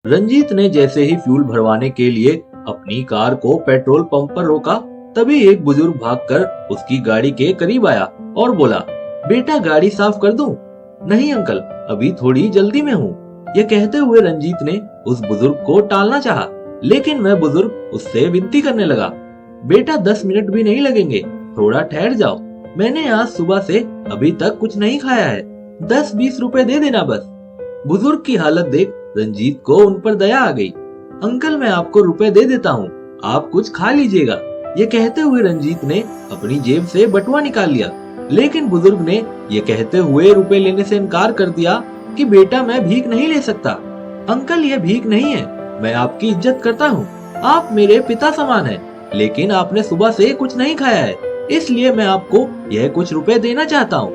रंजीत ने जैसे ही फ्यूल भरवाने के लिए अपनी कार को पेट्रोल पंप पर रोका, तभी एक बुजुर्ग भागकर उसकी गाड़ी के करीब आया और बोला, बेटा गाड़ी साफ कर दूं? नहीं अंकल, अभी थोड़ी जल्दी में हूँ। यह कहते हुए रंजीत ने उस बुजुर्ग को टालना चाहा, लेकिन वह बुजुर्ग उससे विनती करने लगा, बेटा 10 मिनट भी नहीं लगेंगे, थोड़ा ठहर जाओ। मैंने आज सुबह से अभी तक कुछ नहीं खाया है, 10-20 रुपए दे देना बस। बुजुर्ग की हालत देख रंजीत को उन पर दया आ गई। अंकल मैं आपको रुपए दे देता हूँ, आप कुछ खा लीजिएगा। ये कहते हुए रंजीत ने अपनी जेब से बटुआ निकाल लिया, लेकिन बुजुर्ग ने ये कहते हुए रुपए लेने से इनकार कर दिया कि बेटा मैं भीख नहीं ले सकता। अंकल ये भीख नहीं है, मैं आपकी इज्जत करता हूँ, आप मेरे पिता समान हैं, लेकिन आपने सुबह से कुछ नहीं खाया है, इसलिए मैं आपको यह कुछ रुपए देना चाहता हूँ।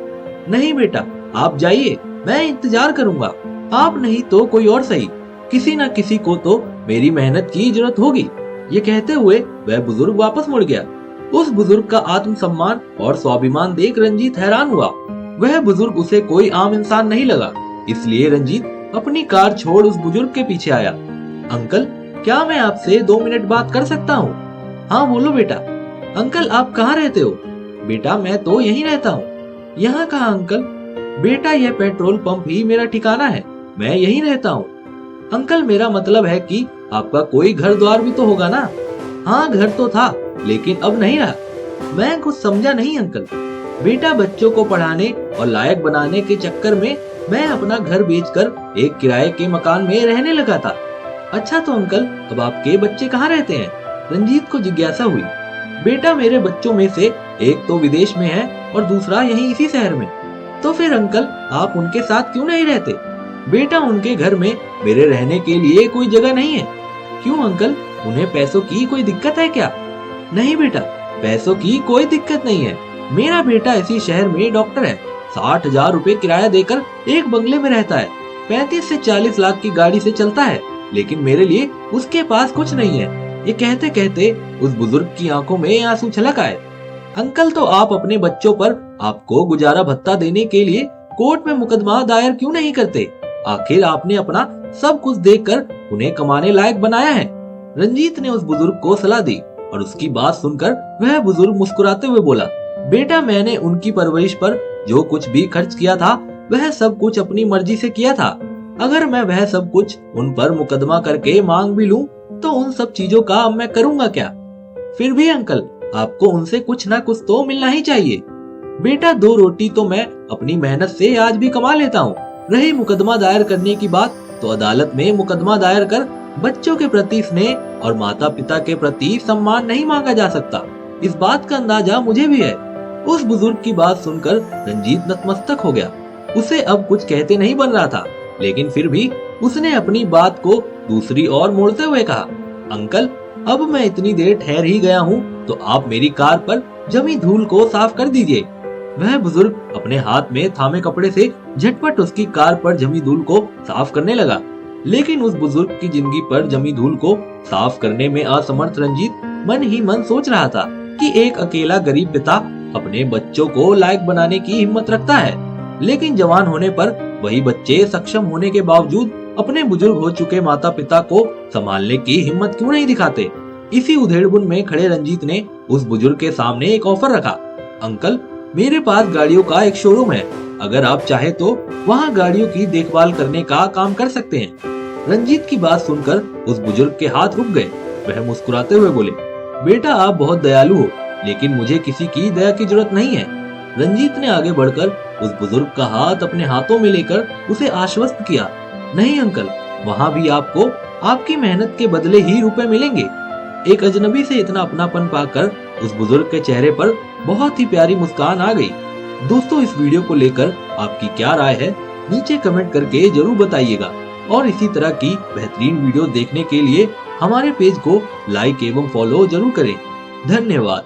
नहीं बेटा आप जाइए, मैं इंतजार करूंगा, आप नहीं तो कोई और सही, किसी न किसी को तो मेरी मेहनत की जरूरत होगी। ये कहते हुए वह बुजुर्ग वापस मुड़ गया। उस बुजुर्ग का आत्मसम्मान और स्वाभिमान देख रंजीत हैरान हुआ। वह बुजुर्ग उसे कोई आम इंसान नहीं लगा, इसलिए रंजीत अपनी कार छोड़ उस बुजुर्ग के पीछे आया। अंकल क्या मैं आपसे 2 मिनट बात कर सकता हूँ? हाँ बोलो बेटा। अंकल आप कहाँ रहते हो? बेटा मैं तो यहीं रहता हूँ। यहाँ कहाँ अंकल? बेटा यह पेट्रोल पंप ही मेरा ठिकाना है, मैं यहीं रहता हूँ। अंकल मेरा मतलब है कि आपका कोई घर द्वार भी तो होगा ना? हाँ घर तो था, लेकिन अब नहीं रहा। मैं कुछ समझा नहीं अंकल। बेटा बच्चों को पढ़ाने और लायक बनाने के चक्कर में मैं अपना घर बेचकर एक किराए के मकान में रहने लगा था। अच्छा तो अंकल अब आपके बच्चे कहाँ रहते हैं? रंजीत को जिज्ञासा हुई। बेटा मेरे बच्चों में से एक तो विदेश में है और दूसरा यहीं इसी शहर में। तो फिर अंकल आप उनके साथ क्यों नहीं रहते? बेटा उनके घर में मेरे रहने के लिए कोई जगह नहीं है। क्यों अंकल, उन्हें पैसों की कोई दिक्कत है क्या? नहीं बेटा पैसों की कोई दिक्कत नहीं है, मेरा बेटा इसी शहर में डॉक्टर है, 60,000 रुपए किराया देकर एक बंगले में रहता है, 35 से 40 लाख की गाड़ी से चलता है, लेकिन मेरे लिए उसके पास कुछ नहीं है। ये कहते कहते उस बुजुर्ग की आंखों में आंसू छलक आए। अंकल तो आप अपने बच्चों पर आपको गुजारा भत्ता देने के लिए कोर्ट में मुकदमा दायर क्यों नहीं करते? आखिर आपने अपना सब कुछ देखकर उन्हें कमाने लायक बनाया है। रंजीत ने उस बुजुर्ग को सलाह दी और उसकी बात सुनकर वह बुजुर्ग मुस्कुराते हुए बोला, बेटा मैंने उनकी परवरिश पर जो कुछ भी खर्च किया था वह सब कुछ अपनी मर्जी से किया था। अगर मैं वह सब कुछ उन पर मुकदमा करके मांग भी लूं तो उन सब चीजों का अब मैं करूंगा क्या? फिर भी अंकल आपको उनसे कुछ ना कुछ तो मिलना ही चाहिए। बेटा 2 रोटी तो मैं अपनी मेहनत से आज भी कमा लेता हूँ। रही मुकदमा दायर करने की बात, तो अदालत में मुकदमा दायर कर बच्चों के प्रति स्नेह और माता पिता के प्रति सम्मान नहीं मांगा जा सकता। इस बात का अंदाजा मुझे भी है। उस बुजुर्ग की बात सुनकर रंजीत नतमस्तक हो गया। उसे अब कुछ कहते नहीं बन रहा था, लेकिन फिर भी उसने अपनी बात को दूसरी ओर मोड़ते हुए कहा, अंकल अब मैं इतनी देर ठहर ही गया हूँ तो आप मेरी कार पर जमी धूल को साफ कर दीजिए। वह बुजुर्ग अपने हाथ में थामे कपड़े से झटपट उसकी कार पर जमी धूल को साफ करने लगा, लेकिन उस बुजुर्ग की जिंदगी पर जमी धूल को साफ करने में असमर्थ रंजीत मन ही मन सोच रहा था कि एक अकेला गरीब पिता अपने बच्चों को लायक बनाने की हिम्मत रखता है, लेकिन जवान होने पर वही बच्चे सक्षम होने के बावजूद अपने बुजुर्ग हो चुके माता पिता को संभालने की हिम्मत क्यों नहीं दिखाते? इसी उधेड़बुन में खड़े रंजीत ने उस बुजुर्ग के सामने एक ऑफर रखा, अंकल मेरे पास गाड़ियों का एक शोरूम है, अगर आप चाहे तो वहाँ गाड़ियों की देखभाल करने का काम कर सकते हैं। रंजीत की बात सुनकर उस बुजुर्ग के हाथ रुक गए। वह मुस्कुराते हुए बोले, बेटा आप बहुत दयालु हो, लेकिन मुझे किसी की दया की जरूरत नहीं है। रंजीत ने आगे बढ़कर उस बुजुर्ग का हाथ अपने हाथों में लेकर उसे आश्वस्त किया, नहीं अंकल, वहाँ भी आपको आपकी मेहनत के बदले ही रुपए मिलेंगे। एक अजनबी से इतना अपनापन पाकर उस बुजुर्ग के चेहरे पर बहुत ही प्यारी मुस्कान आ गई। दोस्तों इस वीडियो को लेकर आपकी क्या राय है, नीचे कमेंट करके जरूर बताइएगा, और इसी तरह की बेहतरीन वीडियो देखने के लिए हमारे पेज को लाइक एवं फॉलो जरूर करें। धन्यवाद।